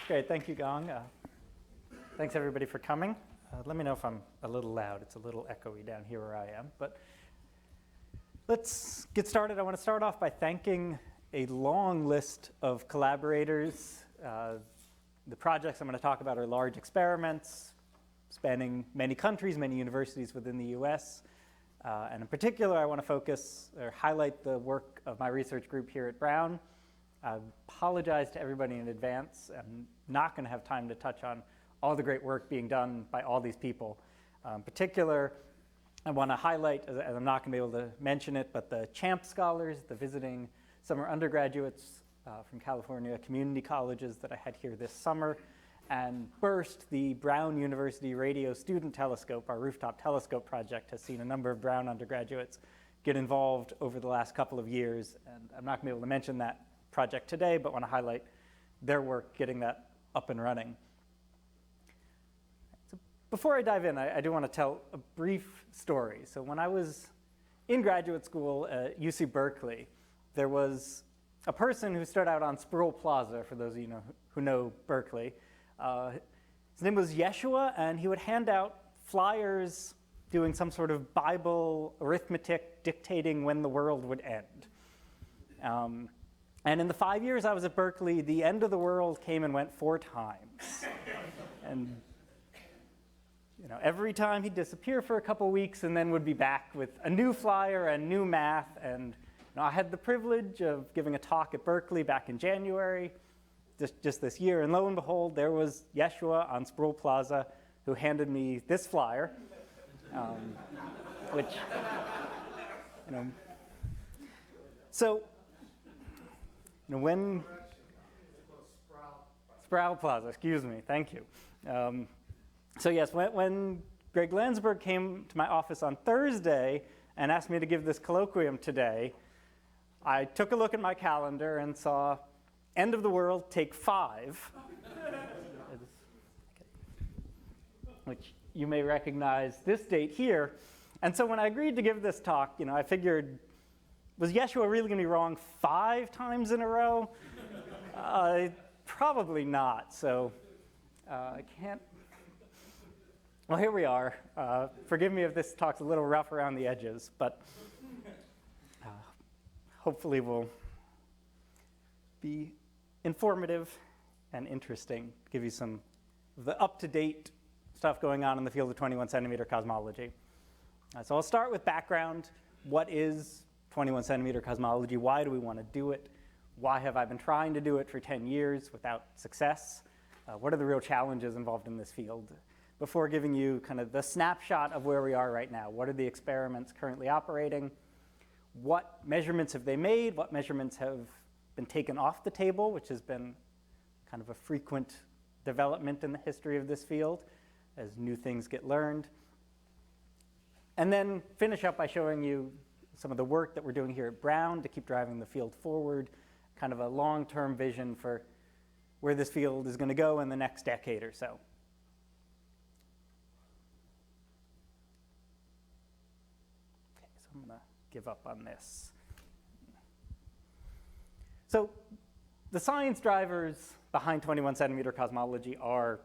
Great, thank you, Gong. Thanks everybody for coming. Let me know if I'm a little loud. It's a little echoey down here where I am. But let's get started. I want to start off by thanking a long list of collaborators. The projects I'm going to talk about are large experiments spanning many countries, many universities within the US. And in particular, I want to focus or highlight the work of my research group here at Brown. I apologize to everybody in advance. I'm not going to have time to touch on all the great work being done by all these people. In particular, I want to highlight, as I'm not going to be able to mention it, but the CHAMP scholars, the visiting summer undergraduates from California community colleges that I had here this summer, and BURST, the Brown University Radio Student Telescope, our rooftop telescope project, has seen a number of Brown undergraduates get involved over the last couple of years. And I'm not going to be able to mention that project today, but want to highlight their work getting that up and running. So before I dive in, I do want to tell a brief story. So when I was in graduate school at UC Berkeley, there was a person who stood out on Sproul Plaza, for those of you who know Berkeley. His name was Yeshua, and he would hand out flyers doing some sort of Bible arithmetic dictating when the world would end. And in the 5 years I was at Berkeley, the end of the world came and went 4 times. And every time he'd disappear for a couple weeks and then would be back with a new flyer and new math. And I had the privilege of giving a talk at Berkeley back in January, just this year. And lo and behold, there was Yeshua on Sproul Plaza who handed me this flyer, which, so, when Sproul Plaza, excuse me, thank you. So yes, when Greg Landsberg came to my office on Thursday and asked me to give this colloquium today, I took a look at my calendar and saw end of the world, take 5, which you may recognize this date here. And so when I agreed to give this talk, I figured, was Yeshua really going to be wrong 5 times in a row? Probably not. So I can't. Well, here we are. Forgive me if this talk's a little rough around the edges, but hopefully we'll be informative and interesting, give you some of the up-to-date stuff going on in the field of 21 centimeter cosmology. So I'll start with background. What is 21 centimeter cosmology? Why do we want to do it? Why have I been trying to do it for 10 years without success? What are the real challenges involved in this field? Before giving you kind of the snapshot of where we are right now, what are the experiments currently operating? What measurements have they made? What measurements have been taken off the table, which has been kind of a frequent development in the history of this field as new things get learned. And then finish up by showing you some of the work that we're doing here at Brown to keep driving the field forward, kind of a long-term vision for where this field is going to go in the next decade or so. Okay, so I'm going to give up on this. So the science drivers behind 21 centimeter cosmology are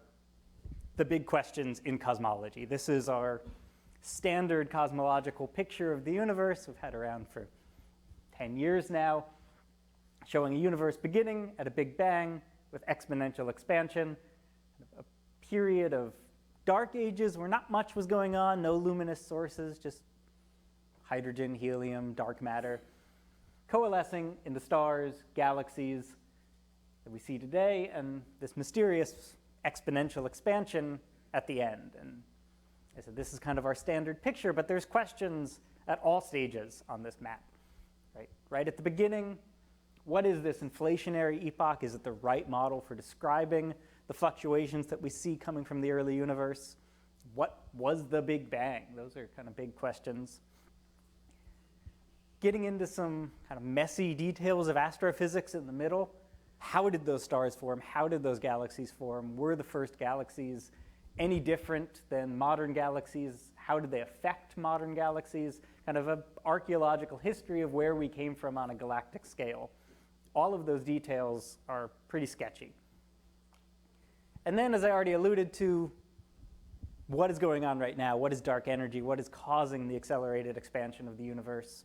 the big questions in cosmology. This is our standard cosmological picture of the universe we've had around for 10 years now, showing a universe beginning at a big bang with exponential expansion, a period of dark ages where not much was going on, no luminous sources, just hydrogen, helium, dark matter, coalescing into stars, galaxies that we see today, and this mysterious exponential expansion at the end. And I said this is kind of our standard picture, but there's questions at all stages on this map. Right at the beginning, what is this inflationary epoch? Is it the right model for describing the fluctuations that we see coming from the early universe? What was the Big Bang? Those are kind of big questions. Getting into some kind of messy details of astrophysics in the middle. How did those stars form? How did those galaxies form? Were the first galaxies any different than modern galaxies? How did they affect modern galaxies? Kind of an archaeological history of where we came from on a galactic scale. All of those details are pretty sketchy. And then, as I already alluded to, what is going on right now? What is dark energy? What is causing the accelerated expansion of the universe?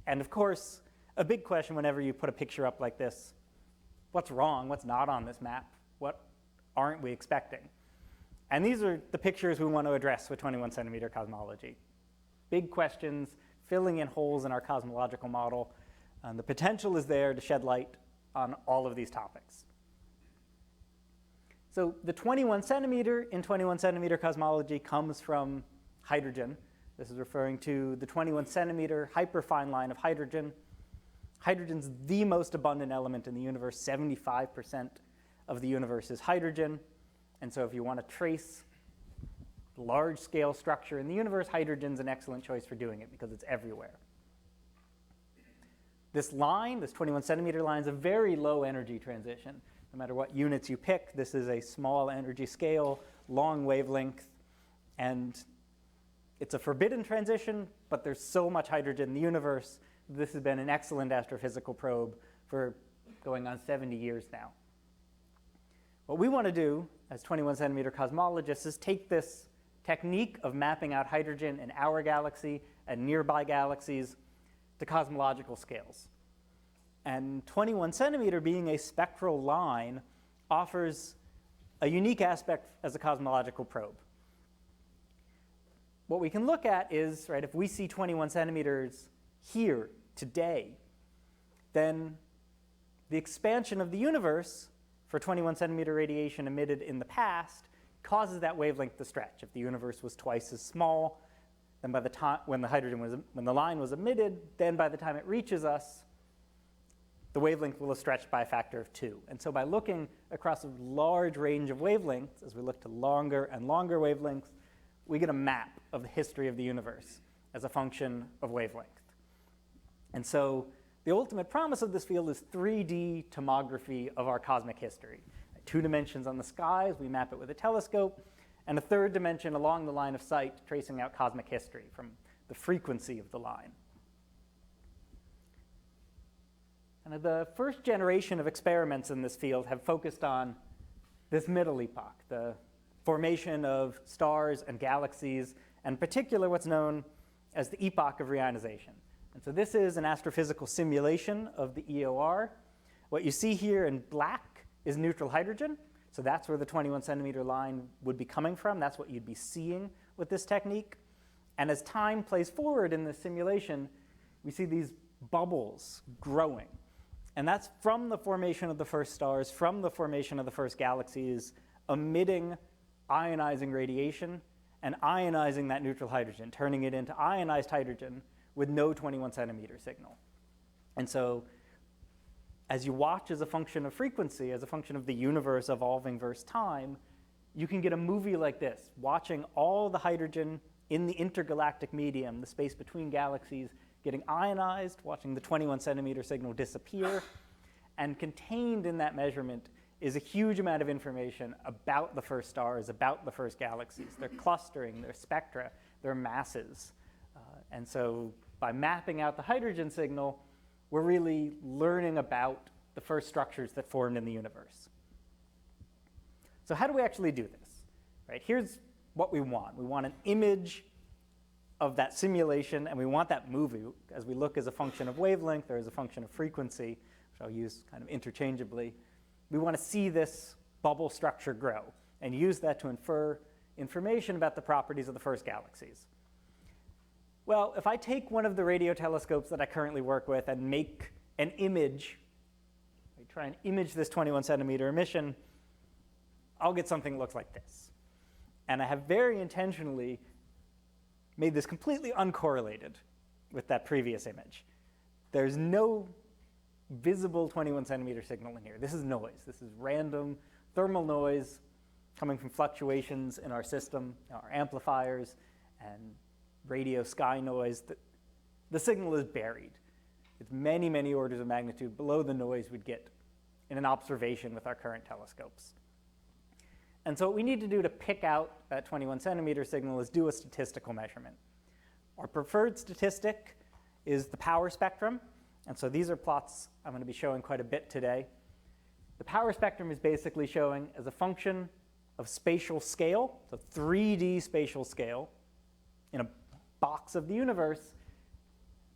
And of course, a big question whenever you put a picture up like this, what's wrong? What's not on this map? What aren't we expecting? And these are the pictures we want to address with 21 centimeter cosmology. Big questions, filling in holes in our cosmological model. The potential is there to shed light on all of these topics. So the 21 centimeter in 21 centimeter cosmology comes from hydrogen. This is referring to the 21 centimeter hyperfine line of hydrogen. Hydrogen's the most abundant element in the universe. 75% of the universe is hydrogen. And so if you want to trace large-scale structure in the universe, hydrogen's an excellent choice for doing it because it's everywhere. This line, this 21 centimeter line, is a very low energy transition. No matter what units you pick, this is a small energy scale, long wavelength, and it's a forbidden transition, but there's so much hydrogen in the universe. This has been an excellent astrophysical probe for going on 70 years now. What we want to do as 21 centimeter cosmologists is take this technique of mapping out hydrogen in our galaxy and nearby galaxies to cosmological scales. And 21 centimeter, being a spectral line, offers a unique aspect as a cosmological probe. What we can look at is, right, if we see 21 centimeters here today, then the expansion of the universe for 21 centimeter radiation emitted in the past causes that wavelength to stretch. If the universe was twice as small, then by the time when the line was emitted, then by the time it reaches us, the wavelength will have stretched by a factor of 2. And so by looking across a large range of wavelengths, as we look to longer and longer wavelengths, we get a map of the history of the universe as a function of wavelength. And so the ultimate promise of this field is 3D tomography of our cosmic history. 2 dimensions on the skies, we map it with a telescope, and a 3rd dimension along the line of sight, tracing out cosmic history from the frequency of the line. And the first generation of experiments in this field have focused on this middle epoch, the formation of stars and galaxies, and in particular what's known as the epoch of reionization. And so this is an astrophysical simulation of the EOR. What you see here in black is neutral hydrogen. So that's where the 21 centimeter line would be coming from. That's what you'd be seeing with this technique. And as time plays forward in this simulation, we see these bubbles growing. And that's from the formation of the first stars, from the formation of the first galaxies, emitting ionizing radiation and ionizing that neutral hydrogen, turning it into ionized hydrogen with no 21 centimeter signal. And so as you watch as a function of frequency, as a function of the universe evolving versus time, you can get a movie like this, watching all the hydrogen in the intergalactic medium, the space between galaxies, getting ionized, watching the 21 centimeter signal disappear, and contained in that measurement is a huge amount of information about the first stars, about the first galaxies, their clustering, their spectra, their masses. And so by mapping out the hydrogen signal, we're really learning about the first structures that formed in the universe. So how do we actually do this? Right, here's what we want. We want an image of that simulation, and we want that movie as we look as a function of wavelength or as a function of frequency, which I'll use kind of interchangeably. We want to see this bubble structure grow and use that to infer information about the properties of the first galaxies. Well, if I take one of the radio telescopes that I currently work with and make an image, I try and image this 21 centimeter emission, I'll get something that looks like this. And I have very intentionally made this completely uncorrelated with that previous image. There's no visible 21 centimeter signal in here. This is noise. This is random thermal noise coming from fluctuations in our system, our amplifiers, and radio sky noise. The signal is buried. It's many, many orders of magnitude below the noise we'd get in an observation with our current telescopes. And so what we need to do to pick out that 21 centimeter signal is do a statistical measurement. Our preferred statistic is the power spectrum. And so these are plots I'm going to be showing quite a bit today. The power spectrum is basically showing as a function of spatial scale, so 3D spatial scale, in a box of the universe,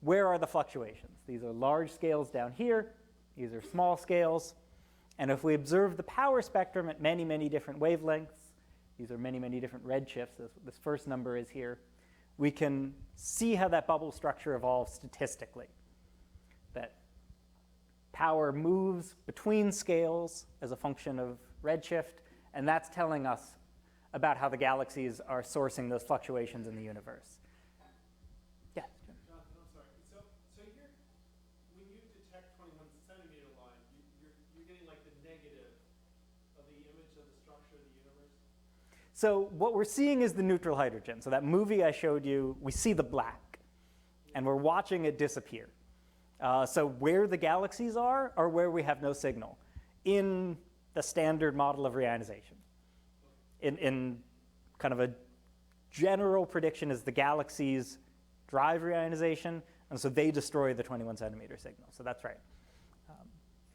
where are the fluctuations? These are large scales down here. These are small scales. And if we observe the power spectrum at many, many different wavelengths, these are many, many different redshifts, this first number is here, we can see how that bubble structure evolves statistically. That power moves between scales as a function of redshift, and that's telling us about how the galaxies are sourcing those fluctuations in the universe. Yeah. Jonathan, I'm sorry. So you're, when you detect 21 centimeter line, you're getting like the negative of the image of the structure of the universe? So what we're seeing is the neutral hydrogen. So that movie I showed you, we see the black, and we're watching it disappear. So where the galaxies are where we have no signal in the standard model of reionization. In kind of a general prediction is the galaxies drive reionization, and so they destroy the 21 centimeter signal. So that's right.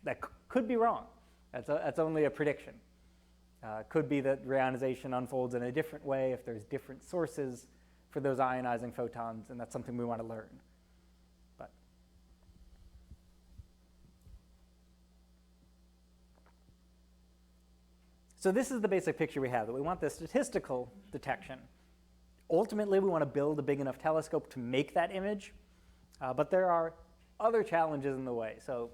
That could be wrong. That's only a prediction. Could be that reionization unfolds in a different way if there's different sources for those ionizing photons, and that's something we want to learn. But so this is the basic picture we have, that we want this statistical detection. Ultimately, we want to build a big enough telescope to make that image, but there are other challenges in the way. So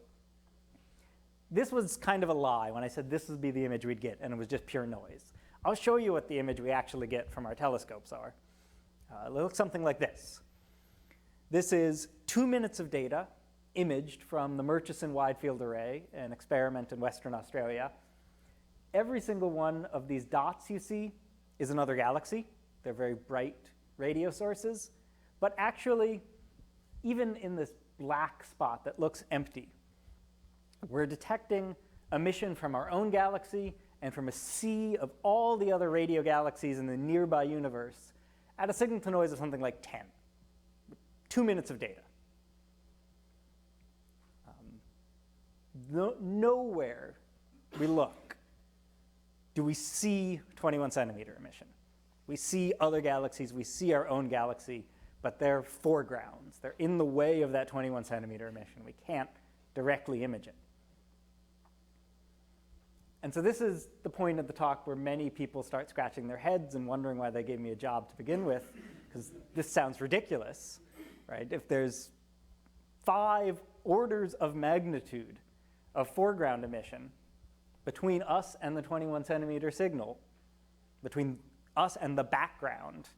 this was kind of a lie when I said this would be the image we'd get, and it was just pure noise. I'll show you what the image we actually get from our telescopes are. It looks something like this. This is 2 minutes of data imaged from the Murchison Wide Field Array, an experiment in Western Australia. Every single one of these dots you see is another galaxy. They're very bright radio sources. But actually, even in this black spot that looks empty, we're detecting emission from our own galaxy and from a sea of all the other radio galaxies in the nearby universe at a signal to noise of something like 10. 2 minutes of data. Nowhere we look do we see 21 centimeter emission. We see other galaxies, we see our own galaxy, but they're foregrounds. They're in the way of that 21 centimeter emission. We can't directly image it. And so this is the point of the talk where many people start scratching their heads and wondering why they gave me a job to begin with, because this sounds ridiculous, right? If there's 5 orders of magnitude of foreground emission between us and the 21 centimeter signal, between us and the background,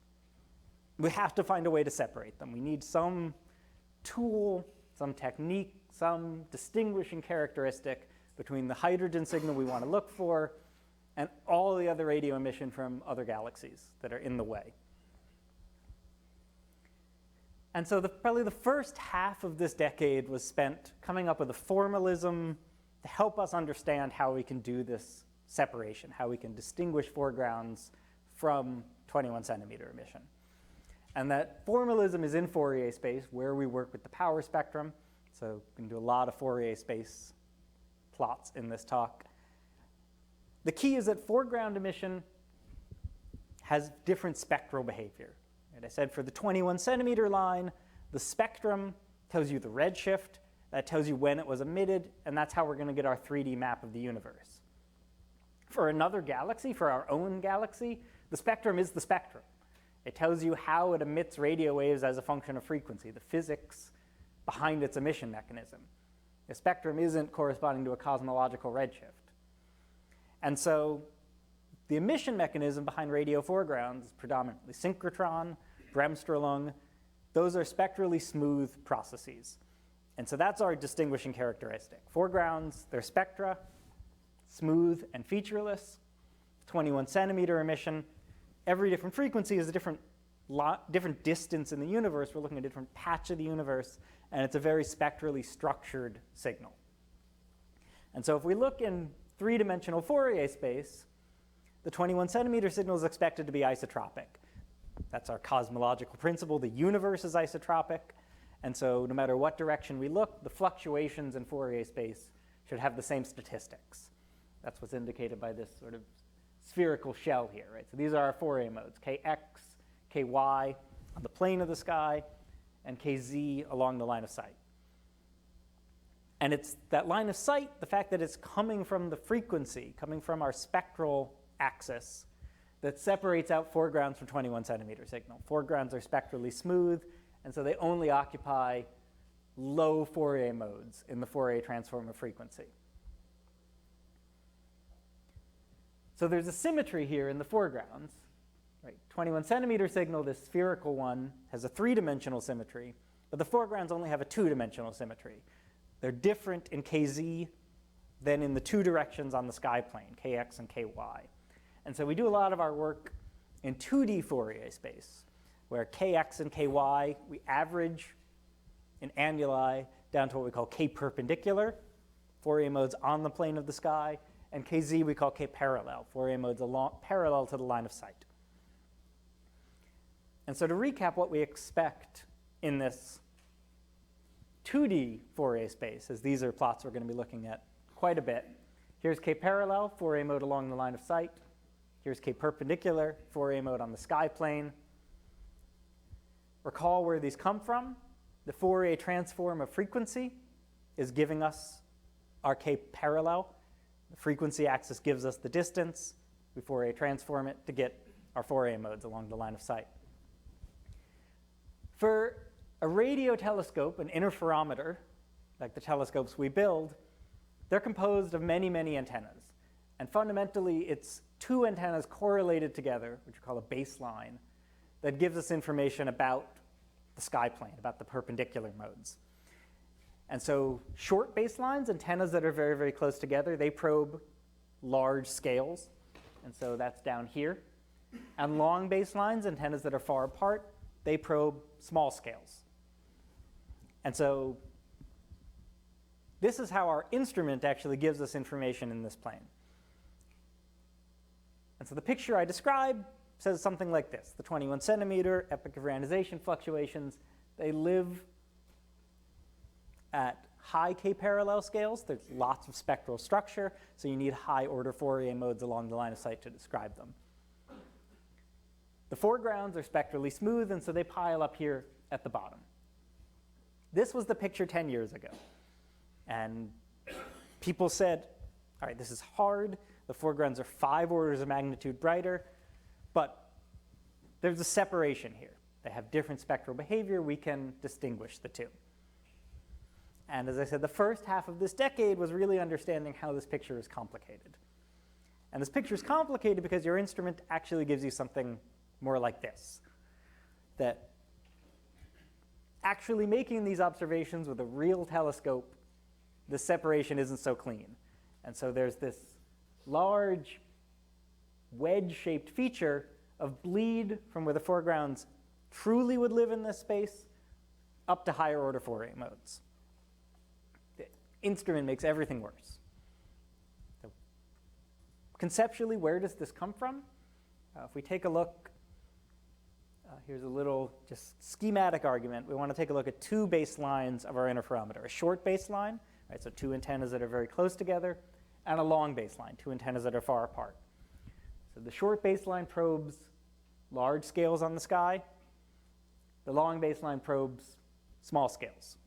we have to find a way to separate them. We need some tool, some technique, some distinguishing characteristic between the hydrogen signal we want to look for and all the other radio emission from other galaxies that are in the way. And so probably the first half of this decade was spent coming up with a formalism to help us understand how we can do this separation, how we can distinguish foregrounds from 21 centimeter emission. And that formalism is in Fourier space, where we work with the power spectrum. So we can do a lot of Fourier space plots in this talk. The key is that foreground emission has different spectral behavior. And I said for the 21 centimeter line, the spectrum tells you the redshift, that tells you when it was emitted, and that's how we're going to get our 3D map of the universe. For another galaxy, for our own galaxy, the spectrum is the spectrum. It tells you how it emits radio waves as a function of frequency, the physics behind its emission mechanism. The spectrum isn't corresponding to a cosmological redshift. And so the emission mechanism behind radio foregrounds is predominantly synchrotron, bremsstrahlung. Those are spectrally smooth processes. And so that's our distinguishing characteristic. Foregrounds, they're spectra, smooth and featureless, 21 centimeter emission. Every different frequency is a different distance in the universe. We're looking at a different patch of the universe, and it's a very spectrally structured signal. And so if we look in 3-dimensional Fourier space, the 21 centimeter signal is expected to be isotropic. That's our cosmological principle. The universe is isotropic. And so no matter what direction we look, the fluctuations in Fourier space should have the same statistics. That's what's indicated by this sort of spherical shell here, right? So these are our Fourier modes, kx, ky on the plane of the sky, and kz along the line of sight. And it's that line of sight, the fact that it's coming from the frequency, coming from our spectral axis, that separates out foregrounds from 21 centimeter signal. Foregrounds are spectrally smooth, and so they only occupy low Fourier modes in the Fourier transform of frequency. So there's a symmetry here in the foregrounds. Right? 21 centimeter signal, this spherical one, has a 3-dimensional symmetry, but the foregrounds only have a 2-dimensional symmetry. They're different in kz than in the 2 directions on the sky plane, kx and ky. And so we do a lot of our work in 2D Fourier space, where kx and ky, we average in annuli down to what we call k-perpendicular, Fourier modes on the plane of the sky, and kz we call k-parallel, Fourier modes parallel to the line of sight. And so to recap what we expect in this 2D Fourier space, as these are plots we're going to be looking at quite a bit. Here's k-parallel, Fourier mode along the line of sight. Here's k-perpendicular, Fourier mode on the sky plane. Recall where these come from. The Fourier transform of frequency is giving us our k-parallel. The frequency axis gives us the distance. We Fourier transform it to get our Fourier modes along the line of sight. For a radio telescope, an interferometer, like the telescopes we build, they're composed of many, many antennas. And fundamentally, it's 2 antennas correlated together, which we call a baseline, that gives us information about the sky plane, about the perpendicular modes. And so short baselines, antennas that are very, very close together, they probe large scales. And so that's down here. And long baselines, antennas that are far apart, they probe small scales. And so this is how our instrument actually gives us information in this plane. And so the picture I described says something like this. The 21 centimeter epoch of ionization fluctuations, they live at high k-parallel scales. There's lots of spectral structure, so you need high order Fourier modes along the line of sight to describe them. The foregrounds are spectrally smooth, and so they pile up here at the bottom. This was the picture 10 years ago. And people said, all right, this is hard. The foregrounds are 5 orders of magnitude brighter, but there's a separation here. They have different spectral behavior. We can distinguish the two. And as I said, the first half of this decade was really understanding how this picture is complicated. And this picture is complicated because your instrument actually gives you something more like this, that actually making these observations with a real telescope, the separation isn't so clean. And so there's this large wedge-shaped feature of bleed from where the foregrounds truly would live in this space up to higher order Fourier modes. The instrument makes everything worse. So conceptually, where does this come from? If we take a look, here's a little just schematic argument. We want to take a look at 2 baselines of our interferometer. A short baseline, right, so 2 antennas that are very close together, and a long baseline, 2 antennas that are far apart. So the short baseline probes large scales on the sky. The long baseline probes small scales.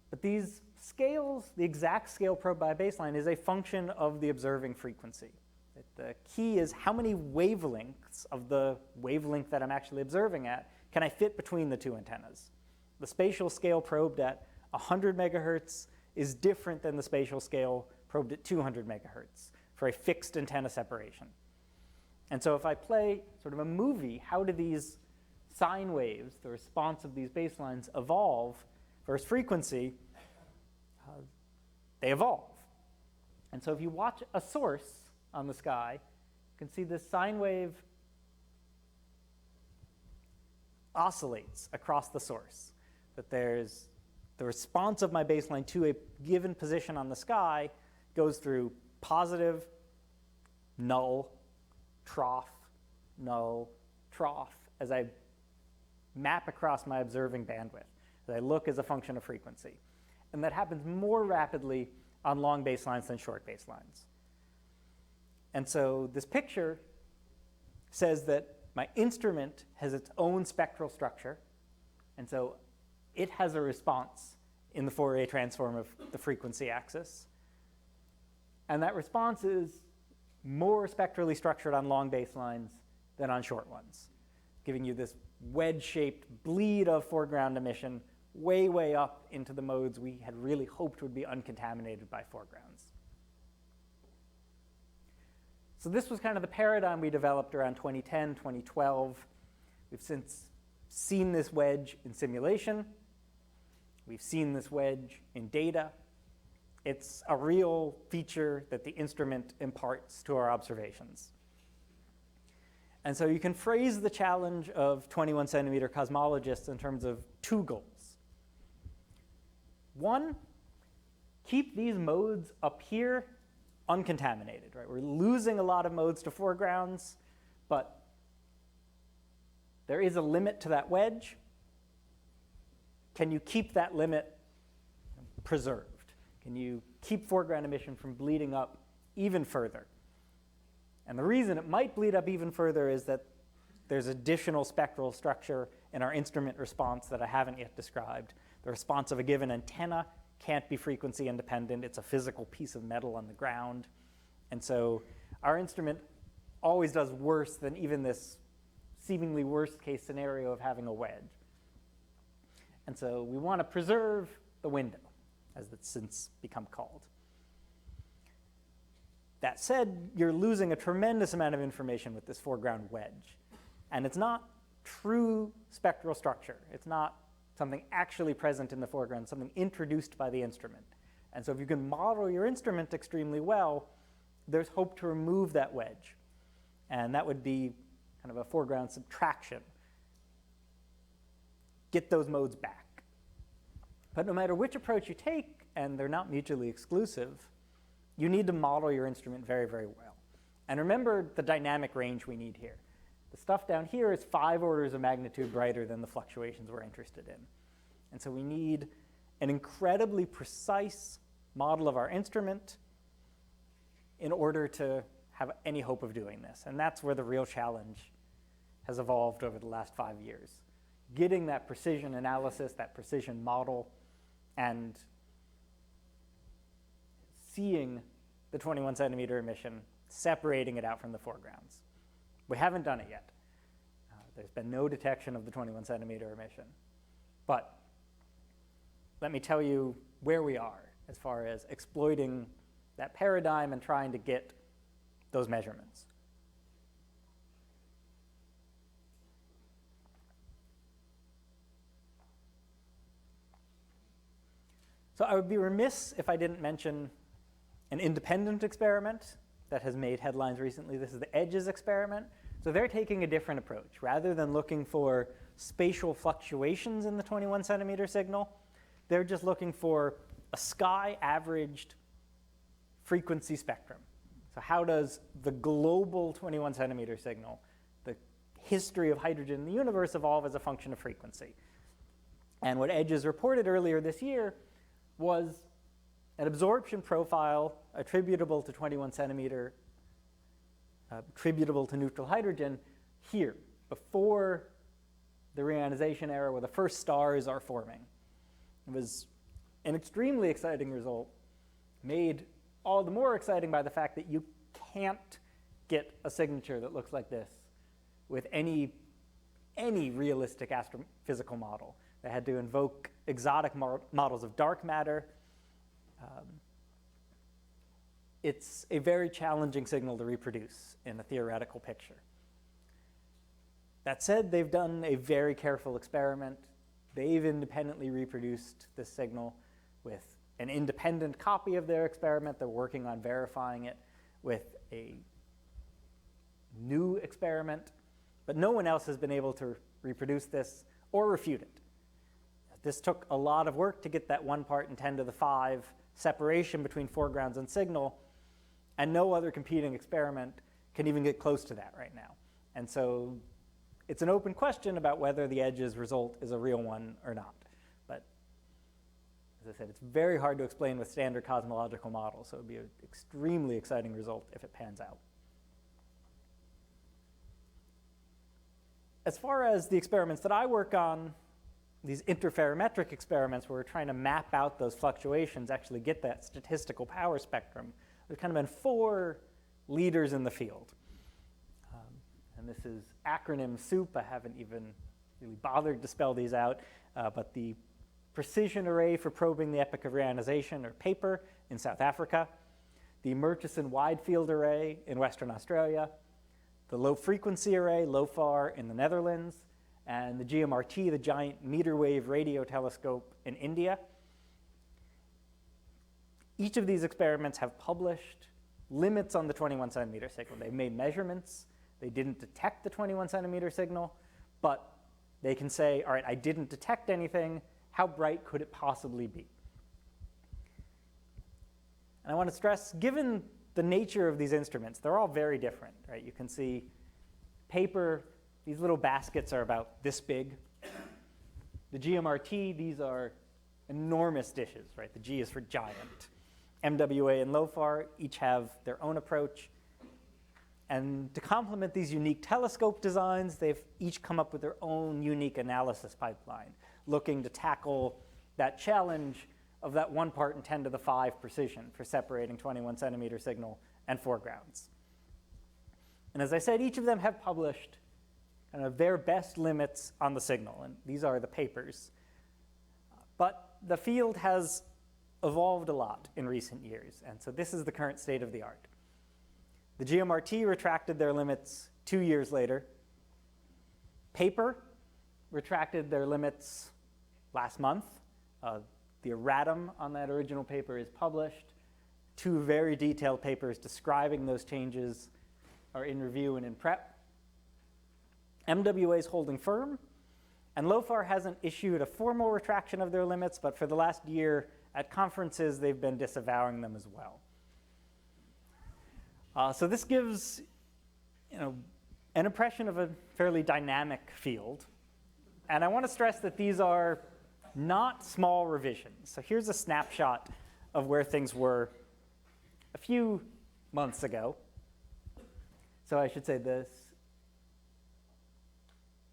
But these scales, the exact scale probed by a baseline, is a function of the observing frequency. The key is how many wavelengths of the wavelength that I'm actually observing at can I fit between the 2 antennas. The spatial scale probed at 100 megahertz is different than the spatial scale probed at 200 megahertz for a fixed antenna separation. And so if I play sort of a movie, how do these sine waves, the response of these baselines, evolve versus frequency? They evolve. And so if you watch a source on the sky, you can see this sine wave oscillates across the source. That there's the response of my baseline to a given position on the sky goes through positive, null, trough, null, trough, as I map across my observing bandwidth, as I look as a function of frequency. And that happens more rapidly on long baselines than short baselines. And so this picture says that my instrument has its own spectral structure, and so it has a response in the Fourier transform of the frequency axis. And that response is more spectrally structured on long baselines than on short ones, giving you this wedge-shaped bleed of foreground emission way, way up into the modes we had really hoped would be uncontaminated by foregrounds. So this was kind of the paradigm we developed around 2010, 2012. We've since seen this wedge in simulation. We've seen this wedge in data. It's a real feature that the instrument imparts to our observations. And so you can phrase the challenge of 21 centimeter cosmologists in terms of two goals. One, keep these modes up here uncontaminated, right? We're losing a lot of modes to foregrounds, but there is a limit to that wedge. Can you keep that limit preserved? Can you keep foreground emission from bleeding up even further? And the reason it might bleed up even further is that there's additional spectral structure in our instrument response that I haven't yet described. The response of a given antenna can't be frequency independent. It's a physical piece of metal on the ground. And so our instrument always does worse than even this seemingly worst case scenario of having a wedge. And so we want to preserve the window, as it's since become called. That said, you're losing a tremendous amount of information with this foreground wedge. And it's not true spectral structure. It's not something actually present in the foreground, something introduced by the instrument. And so if you can model your instrument extremely well, there's hope to remove that wedge. And that would be kind of a foreground subtraction. Get those modes back. But no matter which approach you take, and they're not mutually exclusive, you need to model your instrument very, very well. And remember the dynamic range we need here. The stuff down here is 5 orders of magnitude brighter than the fluctuations we're interested in. And so we need an incredibly precise model of our instrument in order to have any hope of doing this. And that's where the real challenge has evolved over the last 5 years. Getting that precision analysis, that precision model, and seeing the 21 centimeter emission, separating it out from the foregrounds. We haven't done it yet. There's been no detection of the 21 centimeter emission. But let me tell you where we are as far as exploiting that paradigm and trying to get those measurements. So I would be remiss if I didn't mention an independent experiment that has made headlines recently. This is the EDGES experiment. So they're taking a different approach. Rather than looking for spatial fluctuations in the 21 centimeter signal, they're just looking for a sky averaged frequency spectrum. So how does the global 21 centimeter signal, the history of hydrogen in the universe, evolve as a function of frequency? And what EDGES reported earlier this year was an absorption profile attributable to 21 centimeter, attributable to neutral hydrogen here, before the reionization era where the first stars are forming. It was an extremely exciting result, made all the more exciting by the fact that you can't get a signature that looks like this with any realistic astrophysical model. They had to invoke exotic models of dark matter. It's a very challenging signal to reproduce in a theoretical picture. That said, they've done a very careful experiment. They've independently reproduced this signal with an independent copy of their experiment. They're working on verifying it with a new experiment, but no one else has been able to reproduce this or refute it. This took a lot of work to get that 1 part in 10 to the 5 separation between foregrounds and signal, and no other competing experiment can even get close to that right now. And so it's an open question about whether the EDGES result is a real one or not. But As I said, it's very hard to explain with standard cosmological models, so it would be an extremely exciting result if it pans out. As far as the experiments that I work on, these interferometric experiments where we're trying to map out those fluctuations, actually get that statistical power spectrum, there's kind of been 4 leaders in the field. And this is acronym soup. I haven't even really bothered to spell these out, but the Precision Array for Probing the Epoch of Reionization, or PAPER, in South Africa, the Murchison Wide Field Array in Western Australia, the Low Frequency Array, LOFAR, in the Netherlands, and the GMRT, the Giant Meter Wave Radio Telescope, in India. Each of these experiments have published limits on the 21 centimeter signal. They've made measurements. They didn't detect the 21 centimeter signal, but they can say, all right, I didn't detect anything. How bright could it possibly be? And I want to stress, given the nature of these instruments, they're all very different, right? You can see paper, these little baskets are about this big. The GMRT, these are enormous dishes, right? The G is for giant. MWA and LOFAR each have their own approach. And to complement these unique telescope designs, they've each come up with their own unique analysis pipeline, looking to tackle that challenge of that 1 part in 10 to the 5 precision for separating 21 centimeter signal and foregrounds. And as I said, each of them have published kind of their best limits on the signal, and these are the papers. But the field has evolved a lot in recent years, and so this is the current state of the art. The GMRT retracted their limits 2 years later. Paper retracted their limits last month. The erratum on that original paper is published. 2 very detailed papers describing those changes are in review and in prep. MWA is holding firm, and LOFAR hasn't issued a formal retraction of their limits, but for the last year at conferences, they've been disavowing them as well. So this gives, an impression of a fairly dynamic field. And I want to stress that these are not small revisions. So here's a snapshot of where things were a few months ago. So I should say this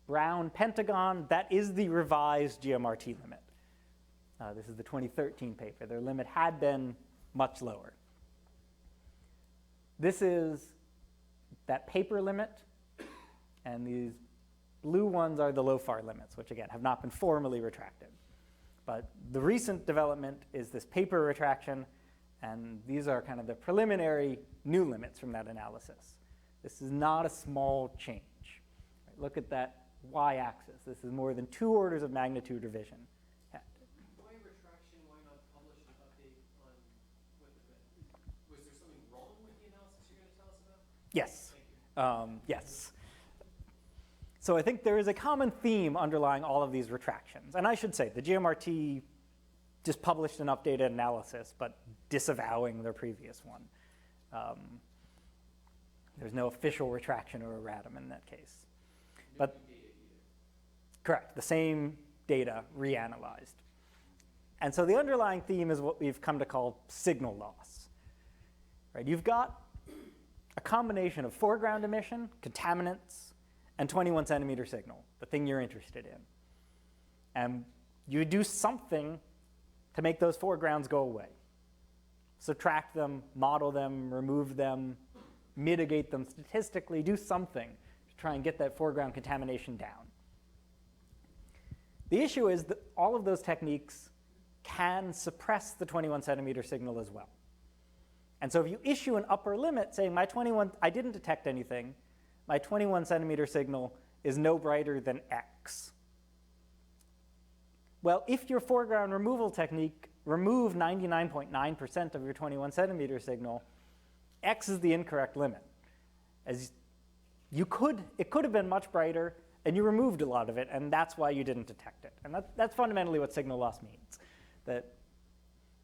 brown pentagon, that is the revised GMRT limit. This is the 2013 paper. Their limit had been much lower. This is that paper limit, and these blue ones are the LOFAR limits, which again have not been formally retracted. But the recent development is this paper retraction, and these are kind of the preliminary new limits from that analysis. This is not a small change. Right, look at that y-axis. This is more than 2 orders of magnitude revision. Why retraction? Why not publish an update on what the, was there something wrong with the analysis you're going to tell us about? Yes. Thank you. Yes. So I think there is a common theme underlying all of these retractions. And I should say, the GMRT just published an updated analysis, but disavowing their previous one. There's no official retraction or erratum in that case. But correct, the same data reanalyzed. And so the underlying theme is what we've come to call signal loss. Right? You've got a combination of foreground emission, contaminants, and 21 centimeter signal, the thing you're interested in. And you do something to make those foregrounds go away. Subtract them, model them, remove them, mitigate them statistically, do something to try and get that foreground contamination down. The issue is that all of those techniques can suppress the 21 centimeter signal as well. And so if you issue an upper limit saying I didn't detect anything, my 21 centimeter signal is no brighter than X. Well, if your foreground removal technique removed 99.9% of your 21 centimeter signal, X is the incorrect limit. As it could have been much brighter, and you removed a lot of it, and that's why you didn't detect it. And that's fundamentally what signal loss means, that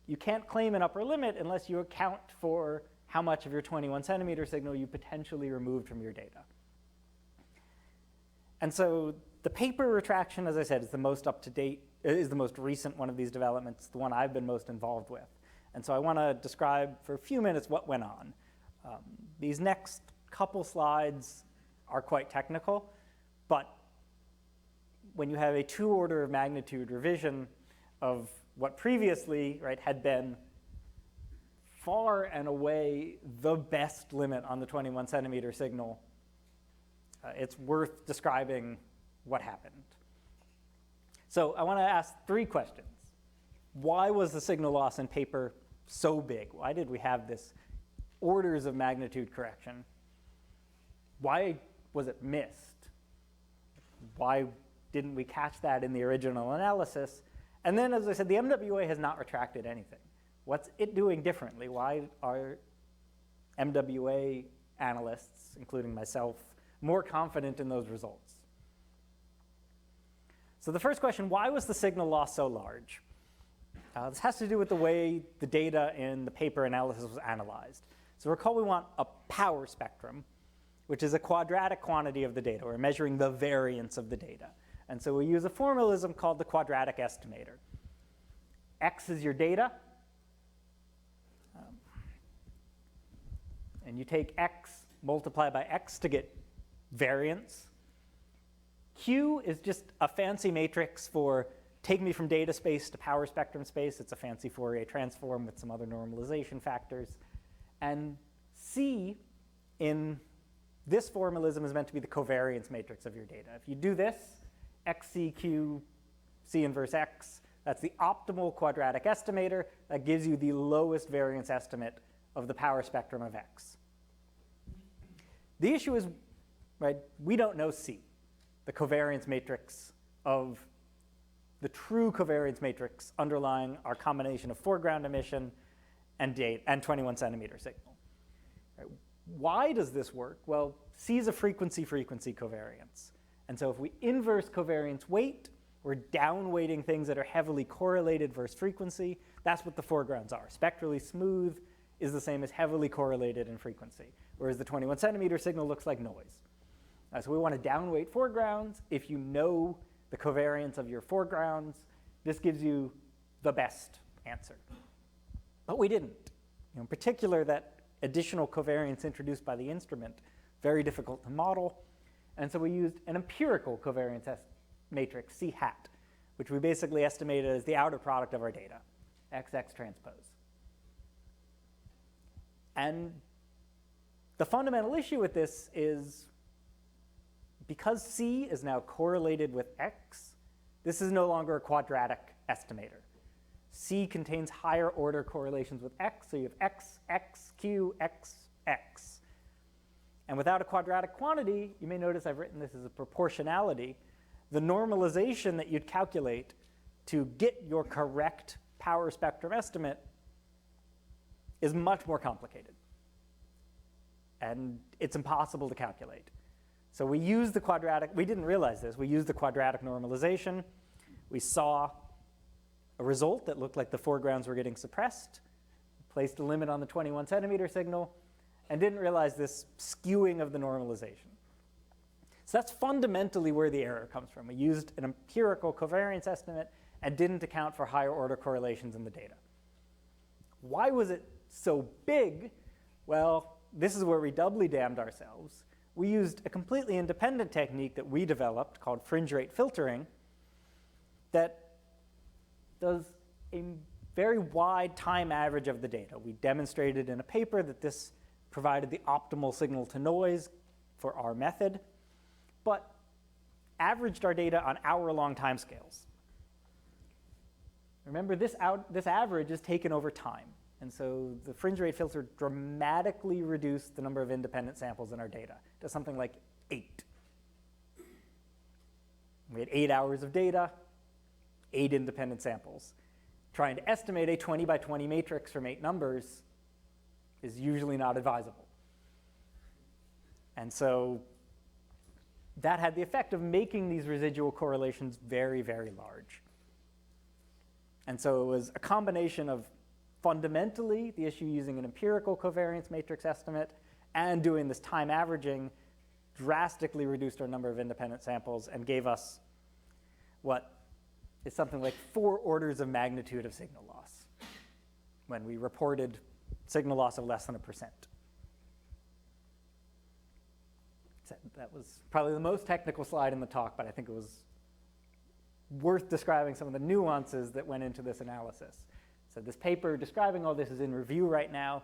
you can't claim an upper limit unless you account for how much of your 21 centimeter signal you potentially removed from your data. And so the paper retraction, as I said, is the most up-to-date is the most recent one of these developments, the one I've been most involved with. And so I want to describe for a few minutes what went on. These next couple slides are quite technical, but when you have a 2 order of magnitude revision of what previously, right, had been far and away the best limit on the 21 centimeter signal, it's worth describing what happened. So I want to ask 3 questions. Why was the signal loss in paper so big? Why did we have this orders of magnitude correction? Why was it missed? Why didn't we catch that in the original analysis? And then, as I said, the MWA has not retracted anything. What's it doing differently? Why are MWA analysts, including myself, more confident in those results? So the first question, why was the signal loss so large? This has to do with the way the data in the paper analysis was analyzed. So recall we want a power spectrum, which is a quadratic quantity of the data. We're measuring the variance of the data. And so we use a formalism called the quadratic estimator. X is your data. And you take X, multiply by X to get variance. Q is just a fancy matrix for take me from data space to power spectrum space. It's a fancy Fourier transform with some other normalization factors. And C in this formalism is meant to be the covariance matrix of your data. If you do this, X, C, Q, C inverse X, that's the optimal quadratic estimator. That gives you the lowest variance estimate of the power spectrum of X. The issue is, right, we don't know C, the covariance matrix of the true covariance matrix underlying our combination of foreground emission and 21 centimeter signal. Right. Why does this work? Well, C is a frequency-frequency covariance. And so if we inverse covariance weight, we're down-weighting things that are heavily correlated versus frequency. That's what the foregrounds are. Spectrally smooth is the same as heavily correlated in frequency, whereas the 21 centimeter signal looks like noise. So we want to down-weight foregrounds. If you know the covariance of your foregrounds, this gives you the best answer. But we didn't. In particular, that additional covariance introduced by the instrument, very difficult to model. And so we used an empirical covariance matrix, C hat, which we basically estimated as the outer product of our data, XX transpose. And the fundamental issue with this is because C is now correlated with X, this is no longer a quadratic estimator. C contains higher order correlations with X, so you have X, X, Q, X, X. And without a quadratic quantity, you may notice I've written this as a proportionality. The normalization that you'd calculate to get your correct power spectrum estimate is much more complicated. And it's impossible to calculate. So we used the quadratic, we didn't realize this, we used the quadratic normalization. We saw a result that looked like the foregrounds were getting suppressed, placed a limit on the 21 centimeter signal, and didn't realize this skewing of the normalization. So that's fundamentally where the error comes from. We used an empirical covariance estimate and didn't account for higher order correlations in the data. Why was it so big? Well, this is where we doubly damned ourselves. We used a completely independent technique that we developed called fringe rate filtering that does a very wide time average of the data. We demonstrated in a paper that this provided the optimal signal to noise for our method, but averaged our data on hour-long timescales. Remember, this average is taken over time. And so the fringe rate filter dramatically reduced the number of independent samples in our data to something like 8. We had 8 hours of data, 8 independent samples. Trying to estimate a 20 by 20 matrix from 8 numbers is usually not advisable. And so that had the effect of making these residual correlations very, very large. And so it was a combination of fundamentally the issue using an empirical covariance matrix estimate and doing this time averaging drastically reduced our number of independent samples and gave us what is something like 4 orders of magnitude of signal loss when we reported signal loss of less than 1%. That was probably the most technical slide in the talk, but I think it was worth describing some of the nuances that went into this analysis. So this paper describing all this is in review right now.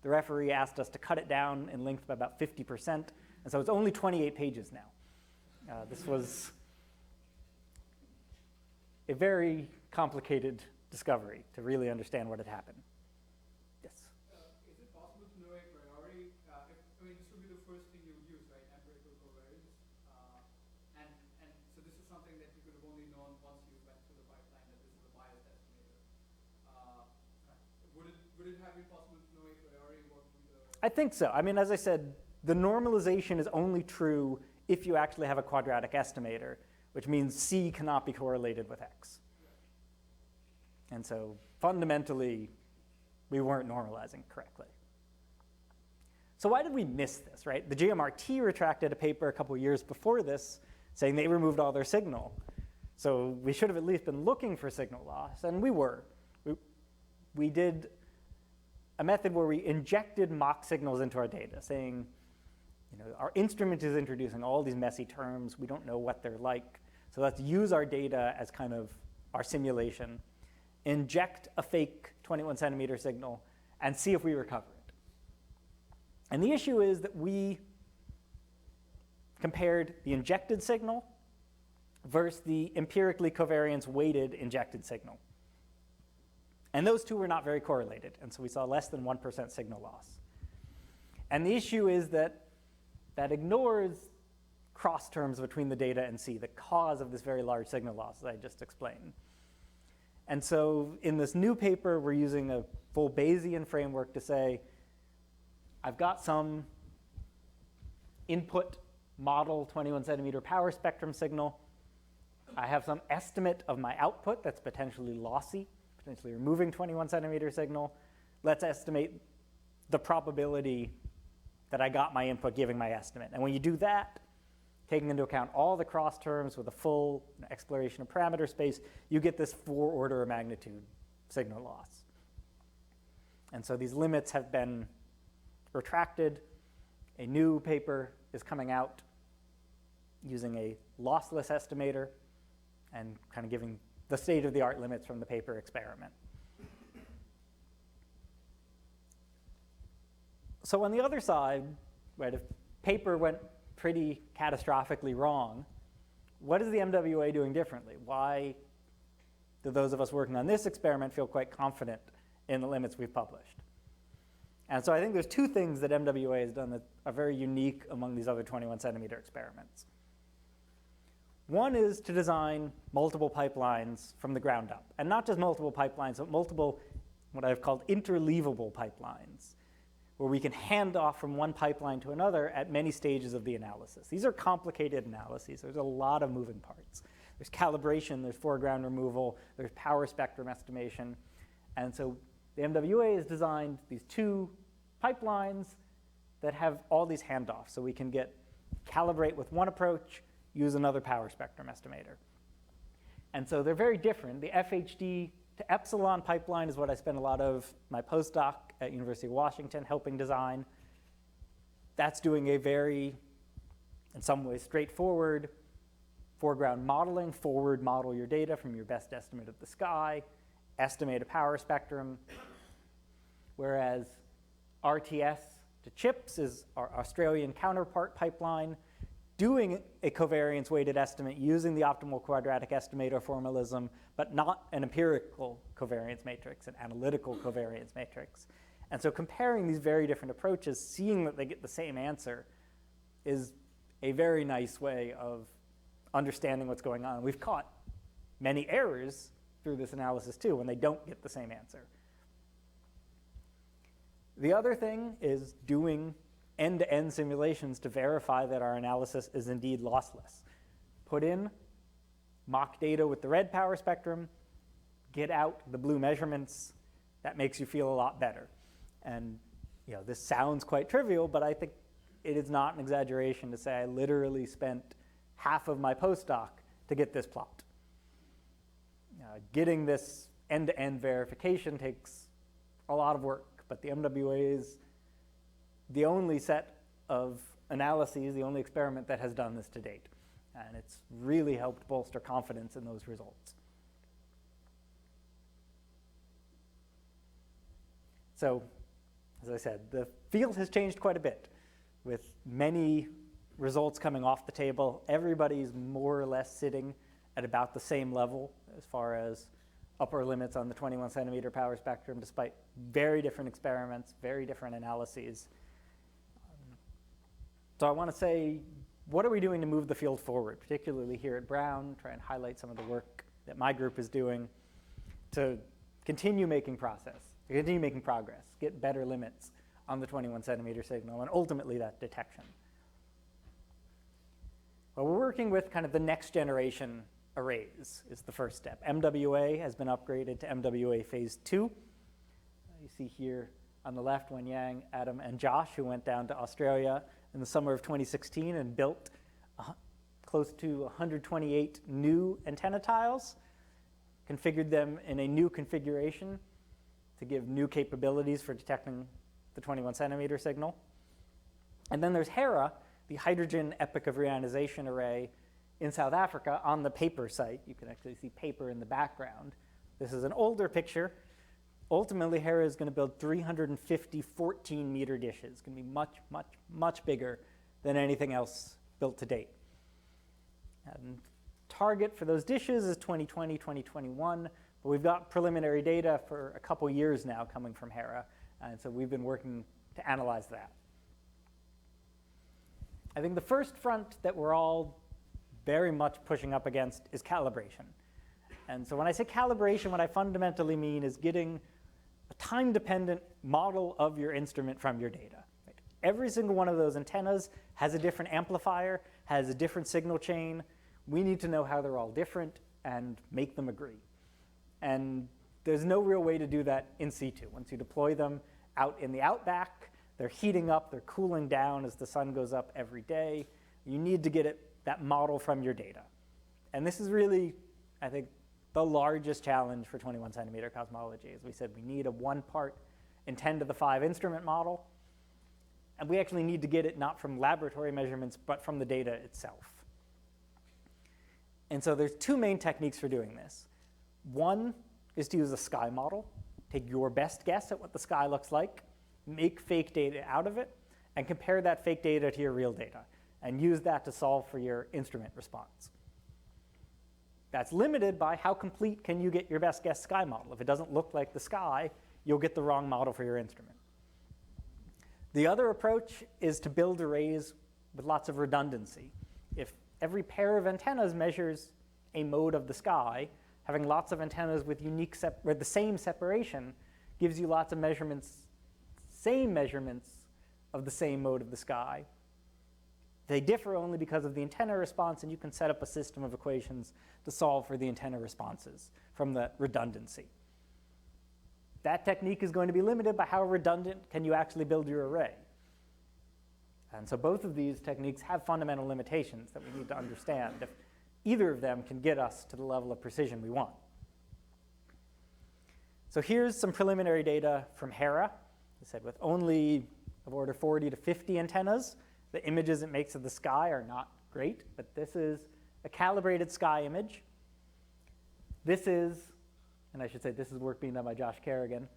The referee asked us to cut it down in length by about 50%, and so it's only 28 pages now. This was a very complicated discovery to really understand what had happened. Yes? Is it possible to know a priori, this would be the first thing you would use, right, empirical covariance, and so this is something that you could have only known once you went through the pipeline that this is a biased estimator. Would it have been possible to know a priori what would the... I think so. I mean, as I said, the normalization is only true if you actually have a quadratic estimator, which means C cannot be correlated with X. And so fundamentally, we weren't normalizing correctly. So why did we miss this, right? The GMRT retracted a paper a couple years before this saying they removed all their signal. So we should have at least been looking for signal loss, and we were. We did a method where we injected mock signals into our data, saying, our instrument is introducing all these messy terms. We don't know what they're like. So let's use our data as kind of our simulation, inject a fake 21 centimeter signal, and see if we recover it. And the issue is that we compared the injected signal versus the empirically covariance weighted injected signal. And those two were not very correlated, and so we saw less than 1% signal loss. And the issue is that ignores cross terms between the data and C, the cause of this very large signal loss, as I just explained. And so in this new paper, we're using a full Bayesian framework to say, I've got some input model 21 centimeter power spectrum signal. I have some estimate of my output that's potentially lossy, potentially removing 21 centimeter signal. Let's estimate the probability that I got my input giving my estimate. And when you do that, taking into account all the cross terms with a full exploration of parameter space, you get this 4 order of magnitude signal loss. And so these limits have been retracted. A new paper is coming out using a lossless estimator and kind of giving the state-of-the-art limits from the paper experiment. So on the other side, right, if paper went pretty catastrophically wrong, what is the MWA doing differently? Why do those of us working on this experiment feel quite confident in the limits we've published? And so I think there's 2 things that MWA has done that are very unique among these other 21 centimeter experiments. One is to design multiple pipelines from the ground up, and not just multiple pipelines, but multiple what I've called interleavable pipelines, where we can hand off from one pipeline to another at many stages of the analysis. These are complicated analyses. There's a lot of moving parts. There's calibration, there's foreground removal, there's power spectrum estimation. And so the MWA has designed these 2 pipelines that have all these handoffs. So we can calibrate with one approach, use another power spectrum estimator. And so they're very different. The FHD to epsilon pipeline is what I spent a lot of my postdoc at University of Washington helping design. That's doing a very, in some ways, straightforward foreground modeling, forward model your data from your best estimate of the sky, estimate a power spectrum, whereas RTS to CHIPS is our Australian counterpart pipeline, doing a covariance weighted estimate using the optimal quadratic estimator formalism, but not an empirical covariance matrix, an analytical covariance matrix. And so comparing these very different approaches, seeing that they get the same answer, is a very nice way of understanding what's going on. We've caught many errors through this analysis too when they don't get the same answer. The other thing is doing end-to-end simulations to verify that our analysis is indeed lossless. Put in mock data with the red power spectrum, get out the blue measurements. That makes you feel a lot better. And this sounds quite trivial, but I think it is not an exaggeration to say I literally spent half of my postdoc to get this plot. Getting this end-to-end verification takes a lot of work, but the MWA is the only set of analyses, the only experiment that has done this to date. And it's really helped bolster confidence in those results. So, as I said, the field has changed quite a bit with many results coming off the table. Everybody's more or less sitting at about the same level as far as upper limits on the 21 centimeter power spectrum, despite very different experiments, very different analyses. So I want to say, what are we doing to move the field forward, particularly here at Brown, try and highlight some of the work that my group is doing to continue making progress, get better limits on the 21 centimeter signal, and ultimately that detection. Well, we're working with kind of the next generation arrays is the first step. MWA has been upgraded to MWA phase 2. You see here on the left Wen Yang, Adam, and Josh, who went down to Australia in the summer of 2016 and built close to 128 new antenna tiles, configured them in a new configuration to give new capabilities for detecting the 21 centimeter signal. And then there's HERA, the Hydrogen Epoch of Reionization Array in South Africa on the Paper site. You can actually see Paper in the background. This is an older picture. Ultimately, HERA is going to build 350 14-meter dishes. It's going to be much, much, much bigger than anything else built to date. And target for those dishes is 2020, 2021, but we've got preliminary data for a couple years now coming from HERA, and so we've been working to analyze that. I think the first front that we're all very much pushing up against is calibration. And so when I say calibration, what I fundamentally mean is getting a time-dependent model of your instrument from your data. Right? Every single one of those antennas has a different amplifier, has a different signal chain. We need to know how they're all different and make them agree. And there's no real way to do that in situ. Once you deploy them out in the outback, they're heating up, they're cooling down as the sun goes up every day. You need to get that model from your data. And this is really, I think, the largest challenge for 21 centimeter cosmology. As we said, we need a 1 part in 10 to the 5 instrument model. And we actually need to get it not from laboratory measurements, but from the data itself. And so there's 2 main techniques for doing this. One is to use a sky model. Take your best guess at what the sky looks like, make fake data out of it, and compare that fake data to your real data, and use that to solve for your instrument response. That's limited by how complete can you get your best guess sky model. If it doesn't look like the sky, you'll get the wrong model for your instrument. The other approach is to build arrays with lots of redundancy. If every pair of antennas measures a mode of the sky, having lots of antennas with the same separation gives you lots of measurements, same measurements of the same mode of the sky. They differ only because of the antenna response, and you can set up a system of equations to solve for the antenna responses from the redundancy. That technique is going to be limited by how redundant can you actually build your array. And so both of these techniques have fundamental limitations that we need to understand if either of them can get us to the level of precision we want. So here's some preliminary data from HERA. I said with only of order 40 to 50 antennas, the images it makes of the sky are not great, but this is a calibrated sky image. This is, and I should say this is work being done by Josh Kerrigan.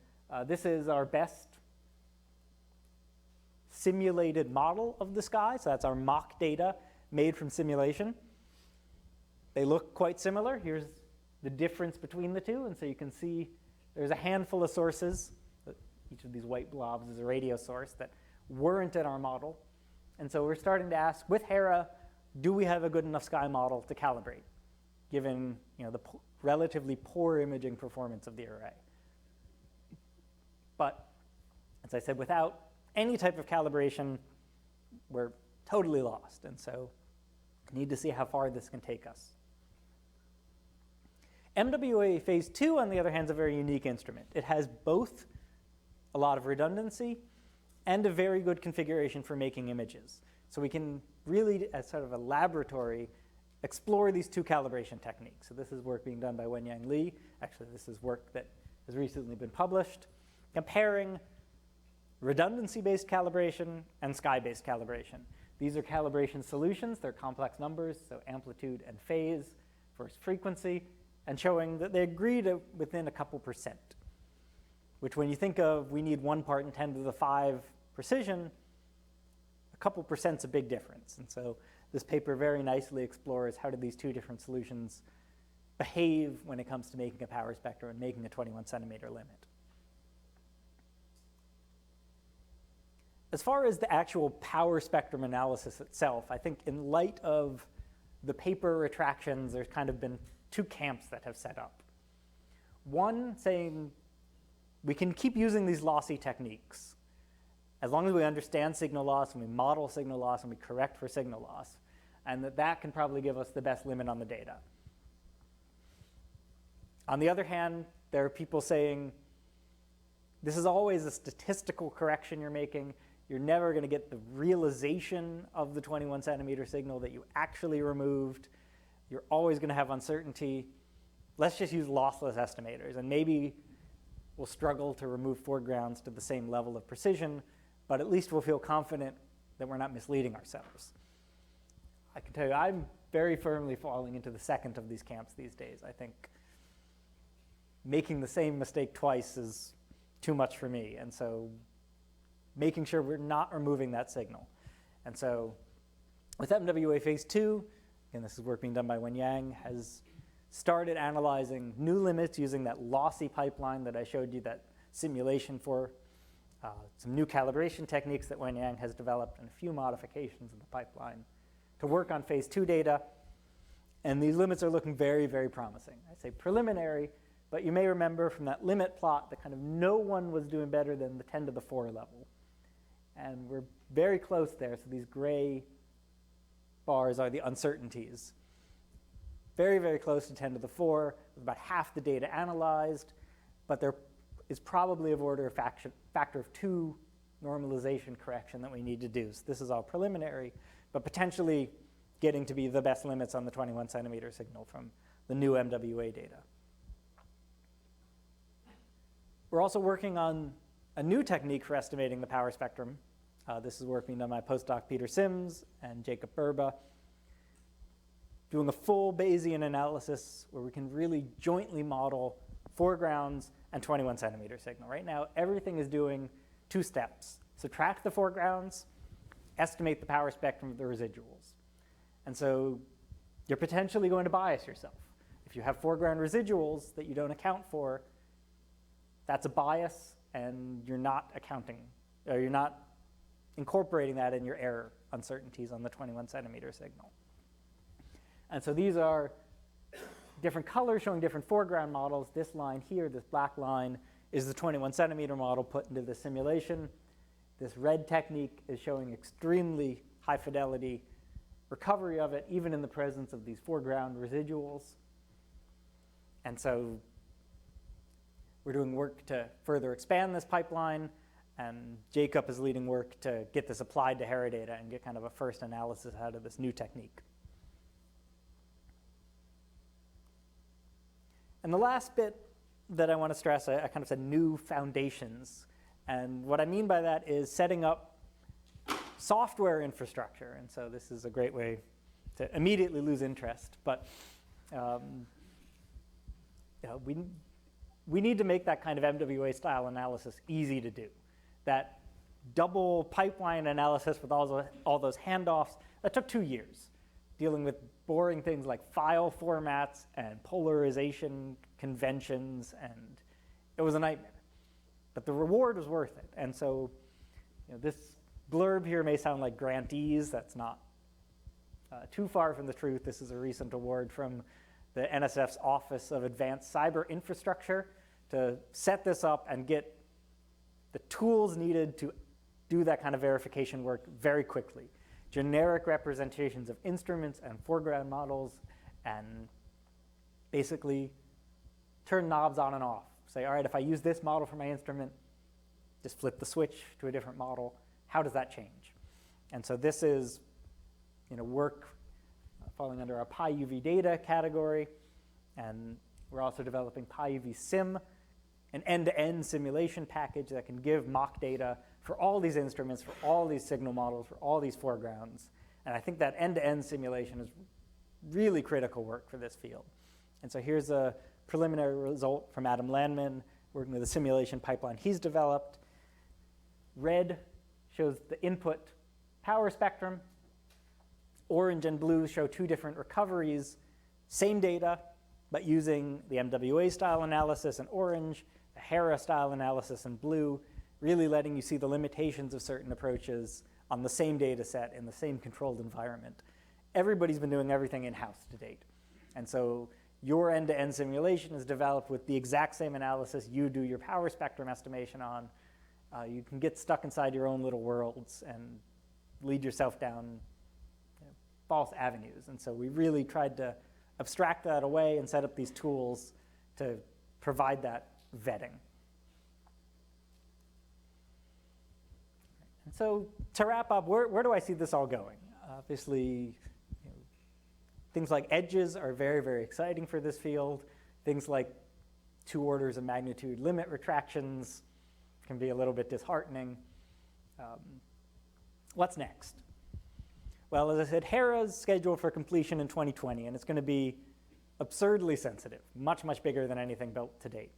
This is our best simulated model of the sky, so that's our mock data made from simulation. They look quite similar. Here's the difference between the two, and so you can see there's a handful of sources. Each of these white blobs is a radio source that weren't in our model. And so we're starting to ask, with HERA, do we have a good enough sky model to calibrate, given the relatively poor imaging performance of the array? But as I said, without any type of calibration, we're totally lost. And so we need to see how far this can take us. MWA phase 2, on the other hand, is a very unique instrument. It has both a lot of redundancy and a very good configuration for making images. So we can really, as sort of a laboratory, explore these two calibration techniques. So this is work being done by Wenyang Li. Actually, this is work that has recently been published, comparing redundancy-based calibration and sky-based calibration. These are calibration solutions. They're complex numbers, so amplitude and phase versus frequency, and showing that they agree to within a couple percent, which when you think of we need 1 part in 10 to the 5 precision, a couple percent's a big difference. And so this paper very nicely explores how do these two different solutions behave when it comes to making a power spectrum and making a 21 centimeter limit. As far as the actual power spectrum analysis itself, I think in light of the paper retractions, there's kind of been two camps that have set up. One saying we can keep using these lossy techniques as long as we understand signal loss and we model signal loss and we correct for signal loss, and that can probably give us the best limit on the data. On the other hand, there are people saying this is always a statistical correction you're making. You're never going to get the realization of the 21 centimeter signal that you actually removed. You're always going to have uncertainty. Let's just use lossless estimators, and maybe we'll struggle to remove foregrounds to the same level of precision, but at least we'll feel confident that we're not misleading ourselves. I can tell you I'm very firmly falling into the second of these camps these days. I think making the same mistake twice is too much for me, and so making sure we're not removing that signal. And so with MWA Phase 2, and this is work being done by Wenyang, has started analyzing new limits using that lossy pipeline that I showed you that simulation for, some new calibration techniques that Wenyang has developed, and a few modifications in the pipeline to work on Phase 2 data. And these limits are looking very, very promising. I say preliminary, but you may remember from that limit plot that kind of no one was doing better than the 10 to the 4 level. And we're very close there, so these gray bars are the uncertainties. Very, very close to 10 to the 4, with about half the data analyzed, but there is probably of order of factor of 2 normalization correction that we need to do. So this is all preliminary, but potentially getting to be the best limits on the 21 centimeter signal from the new MWA data. We're also working on a new technique for estimating the power spectrum. This is work being done by postdoc Peter Sims and Jacob Burba, doing a full Bayesian analysis where we can really jointly model foregrounds and 21 centimeter signal. Right now, everything is doing 2 steps. Subtract the foregrounds, estimate the power spectrum of the residuals. And so you're potentially going to bias yourself. If you have foreground residuals that you don't account for, that's a bias, and you're not accounting, or you're not incorporating that in your error uncertainties on the 21 centimeter signal. And so these are different colors showing different foreground models. This line here, this black line, is the 21 centimeter model put into the simulation. This red technique is showing extremely high fidelity recovery of it, even in the presence of these foreground residuals. And so we're doing work to further expand this pipeline, and Jacob is leading work to get this applied to HERA data and get kind of a first analysis out of this new technique. And the last bit that I want to stress, I kind of said new foundations. And what I mean by that is setting up software infrastructure. And so this is a great way to immediately lose interest. But we need to make that kind of MWA style analysis easy to do. That double pipeline analysis with all those handoffs, that took 2 years, dealing with boring things like file formats and polarization conventions, and it was a nightmare. But the reward was worth it. And so this blurb here may sound like grantees. That's not too far from the truth. This is a recent award from the NSF's Office of Advanced Cyber Infrastructure to set this up and get the tools needed to do that kind of verification work very quickly. Generic representations of instruments and foreground models, and basically turn knobs on and off. Say, all right, if I use this model for my instrument, just flip the switch to a different model. How does that change? And so this is work falling under our PyUV data category. And we're also developing PyUV Sim, an end-to-end simulation package that can give mock data for all these instruments, for all these signal models, for all these foregrounds. And I think that end-to-end simulation is really critical work for this field. And so here's a preliminary result from Adam Landman, working with a simulation pipeline he's developed. Red shows the input power spectrum. Orange and blue show two different recoveries, same data, but using the MWA style analysis in orange, the HERA style analysis in blue, really letting you see the limitations of certain approaches on the same data set in the same controlled environment. Everybody's been doing everything in-house to date. And so your end-to-end simulation is developed with the exact same analysis you do your power spectrum estimation on. You can get stuck inside your own little worlds and lead yourself down false avenues. And so we really tried to abstract that away and set up these tools to provide that vetting. And so to wrap up, where do I see this all going? Obviously, things like edges are very, very exciting for this field. Things like 2 orders of magnitude limit retractions can be a little bit disheartening. What's next? Well, as I said, HERA is scheduled for completion in 2020, and it's going to be absurdly sensitive, much, much bigger than anything built to date.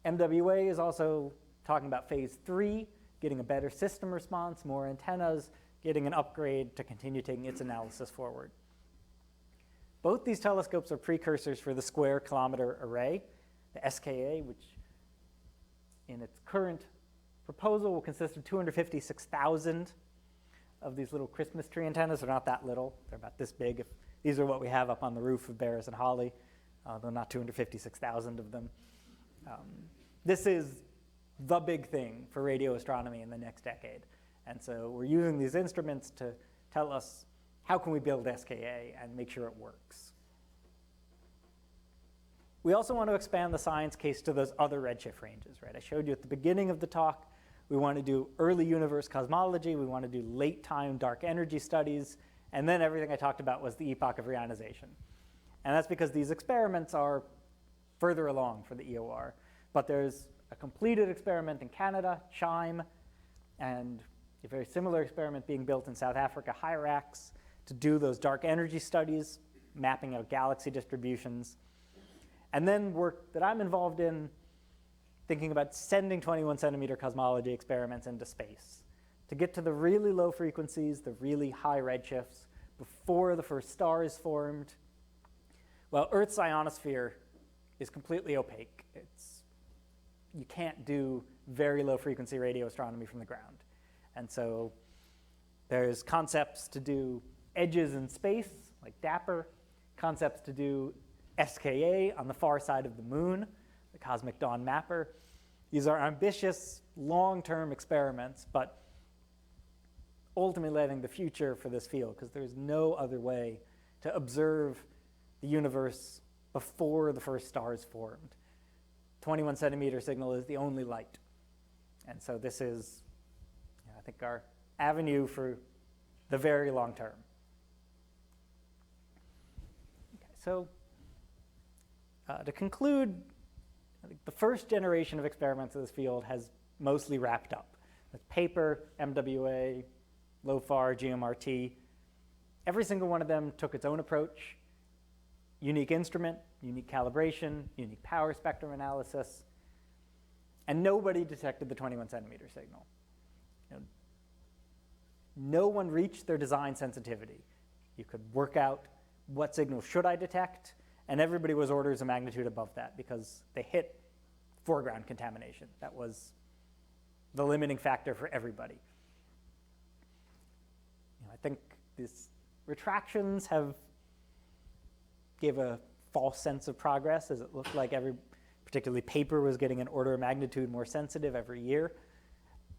MWA is also talking about phase 3, getting a better system response, more antennas, getting an upgrade to continue taking its analysis forward. Both these telescopes are precursors for the Square Kilometer Array, the SKA, which in its current proposal will consist of 256,000 of these little Christmas tree antennas. They're not that little. They're about this big. These are what we have up on the roof of Barris and Holly, though not 256,000 of them. This is the big thing for radio astronomy in the next decade. And so we're using these instruments to tell us how can we build SKA and make sure it works. We also want to expand the science case to those other redshift ranges, right? I showed you at the beginning of the talk, we want to do early universe cosmology, we want to do late time dark energy studies, and then everything I talked about was the epoch of reionization. And that's because these experiments are further along for the EOR. But there's a completed experiment in Canada, CHIME, and a very similar experiment being built in South Africa, HYRAX, to do those dark energy studies, mapping out galaxy distributions. And then work that I'm involved in, thinking about sending 21 centimeter cosmology experiments into space to get to the really low frequencies, the really high redshifts, before the first star is formed. Well, Earth's ionosphere is completely opaque. You can't do very low frequency radio astronomy from the ground. And so there's concepts to do edges in space, like DAPPER, concepts to do SKA on the far side of the moon, the Cosmic Dawn Mapper. These are ambitious, long-term experiments, but ultimately letting the future for this field, because there's no other way to observe the universe before the first star is formed. 21 centimeter signal is the only light. And so this is, I think, our avenue for the very long term. Okay, so to conclude, I think the first generation of experiments in this field has mostly wrapped up. With paper, MWA, LOFAR, GMRT. Every single one of them took its own approach. Unique instrument, unique calibration, unique power spectrum analysis, and nobody detected the 21 centimeter signal. No one reached their design sensitivity. You could work out what signal should I detect, and everybody was orders of magnitude above that because they hit foreground contamination. That was the limiting factor for everybody. I think these retractions gave a false sense of progress, as it looked like particularly paper was getting an order of magnitude more sensitive every year.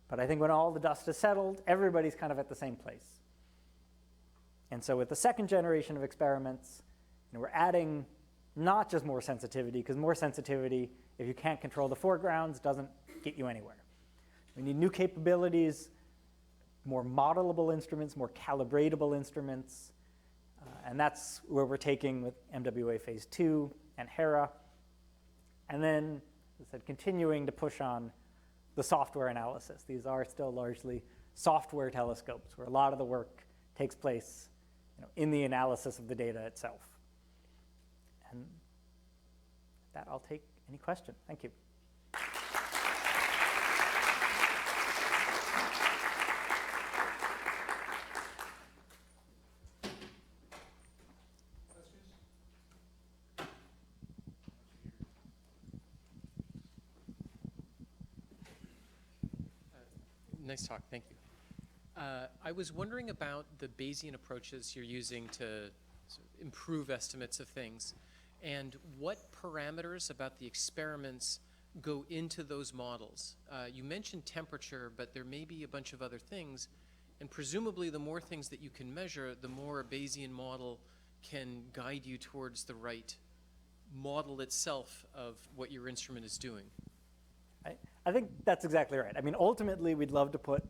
But I think when all the dust has settled, everybody's kind of at the same place. And so with the second generation of experiments, we're adding not just more sensitivity, because more sensitivity, if you can't control the foregrounds, doesn't get you anywhere. We need new capabilities, more modelable instruments, more calibratable instruments, And that's where we're taking with MWA Phase 2 and HERA. And then, as I said, continuing to push on the software analysis. These are still largely software telescopes where a lot of the work takes place in the analysis of the data itself. And with that, I'll take any question. Thank you. Nice talk, thank you. I was wondering about the Bayesian approaches you're using to sort of improve estimates of things, and what parameters about the experiments go into those models. You mentioned temperature, but there may be a bunch of other things, and presumably the more things that you can measure, the more a Bayesian model can guide you towards the right model itself of what your instrument is doing. I think that's exactly right. I mean, ultimately, we'd love to put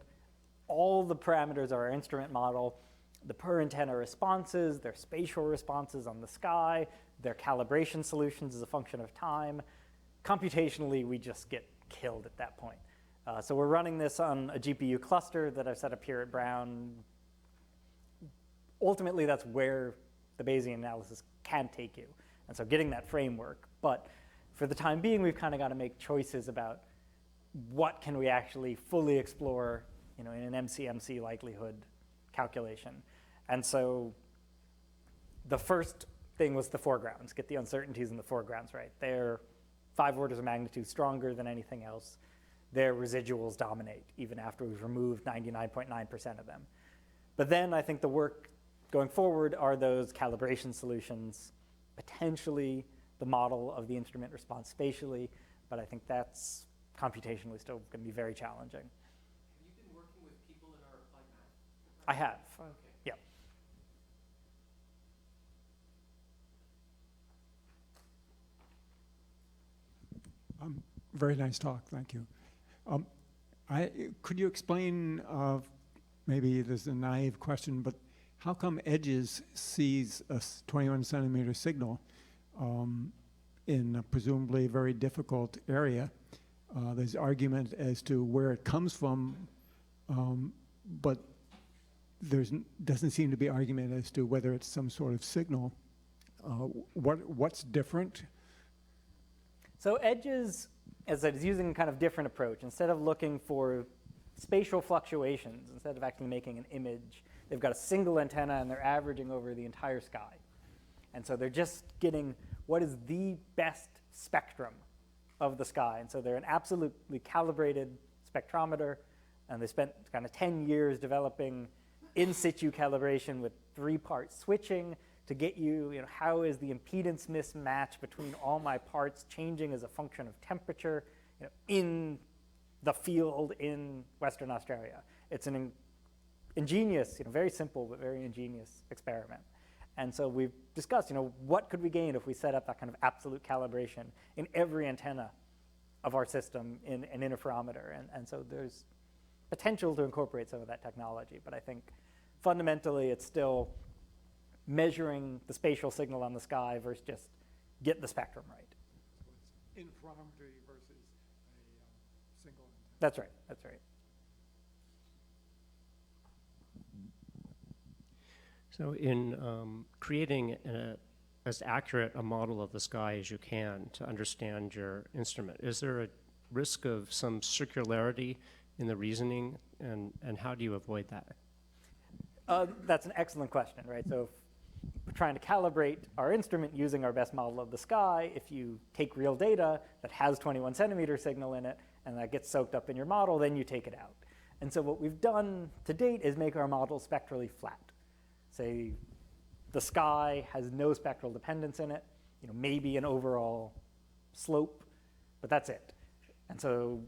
all the parameters of our instrument model, the per antenna responses, their spatial responses on the sky, their calibration solutions as a function of time. Computationally, we just get killed at that point. So we're running this on a GPU cluster that I've set up here at Brown. Ultimately, that's where the Bayesian analysis can take you. And so getting that framework. But for the time being, we've kind of got to make choices about what can we actually fully explore in an MCMC likelihood calculation. And so the first thing was the foregrounds, get the uncertainties in the foregrounds right. They're 5 orders of magnitude stronger than anything else. Their residuals dominate, even after we've removed 99.9% of them. But then I think the work going forward are those calibration solutions, potentially the model of the instrument response spatially, but I think that's computationally still going to be very challenging. Have you been working with people in our applied math? I have. Okay. Yeah. Very nice talk, thank you. Could you explain, maybe this is a naive question, but how come Edges sees a 21 centimeter signal in a presumably very difficult area? There's argument as to where it comes from, but there doesn't seem to be argument as to whether it's some sort of signal. What's different? So Edges, as I was using a kind of different approach. Instead of looking for spatial fluctuations, instead of actually making an image, they've got a single antenna and they're averaging over the entire sky. And so they're just getting what is the best spectrum of the sky. And so they're an absolutely calibrated spectrometer, and they spent kind of 10 years developing in situ calibration with 3-part switching to get you, how is the impedance mismatch between all my parts changing as a function of temperature, in the field in Western Australia. It's an ingenious, very simple but very ingenious experiment. And so we've discussed, what could we gain if we set up that kind of absolute calibration in every antenna of our system in an interferometer. And so there's potential to incorporate some of that technology. But I think fundamentally it's still measuring the spatial signal on the sky versus just get the spectrum right. So it's interferometry versus a single antenna. That's right, that's right. So in creating as accurate a model of the sky as you can to understand your instrument, is there a risk of some circularity in the reasoning, and how do you avoid that? That's an excellent question, right? So if we're trying to calibrate our instrument using our best model of the sky, if you take real data that has 21 centimeter signal in it and that gets soaked up in your model, then you take it out. And so what we've done to date is make our model spectrally flat. Say the sky has no spectral dependence in it, maybe an overall slope, but that's it. And so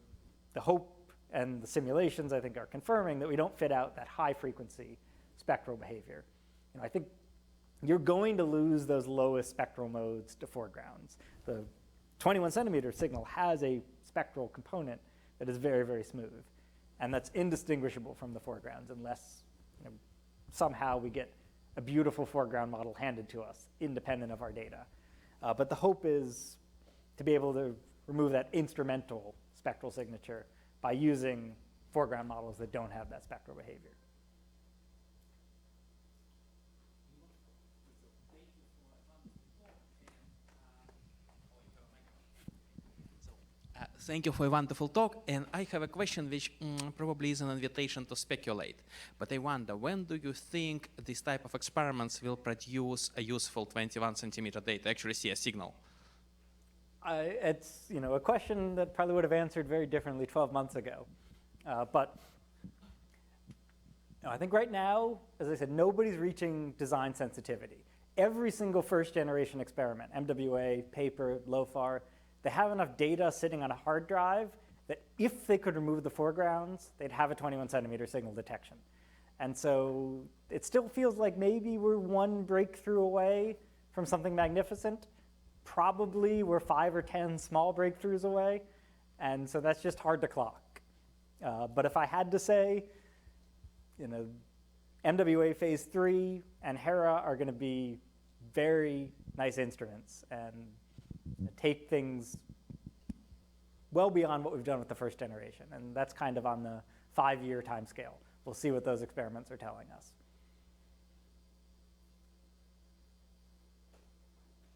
the hope and the simulations, I think, are confirming that we don't fit out that high frequency spectral behavior. I think you're going to lose those lowest spectral modes to foregrounds. The 21 centimeter signal has a spectral component that is very, very smooth, and that's indistinguishable from the foregrounds unless somehow we get a beautiful foreground model handed to us, independent of our data. But the hope is to be able to remove that instrumental spectral signature by using foreground models that don't have that spectral behavior. Thank you for a wonderful talk, and I have a question which probably is an invitation to speculate. But I wonder, when do you think this type of experiments will produce a useful 21 centimeter data, actually see a signal? It's a question that probably would have answered very differently 12 months ago. But I think right now, as I said, nobody's reaching design sensitivity. Every single first generation experiment, MWA, Paper, LOFAR, they have enough data sitting on a hard drive that if they could remove the foregrounds, they'd have a 21 centimeter signal detection. And so it still feels like maybe we're one breakthrough away from something magnificent. Probably we're 5 or 10 small breakthroughs away. And so that's just hard to clock. But if I had to say, MWA phase 3 and HERA are going to be very nice instruments and take things well beyond what we've done with the first generation. And that's kind of on the 5-year time scale. We'll see what those experiments are telling us.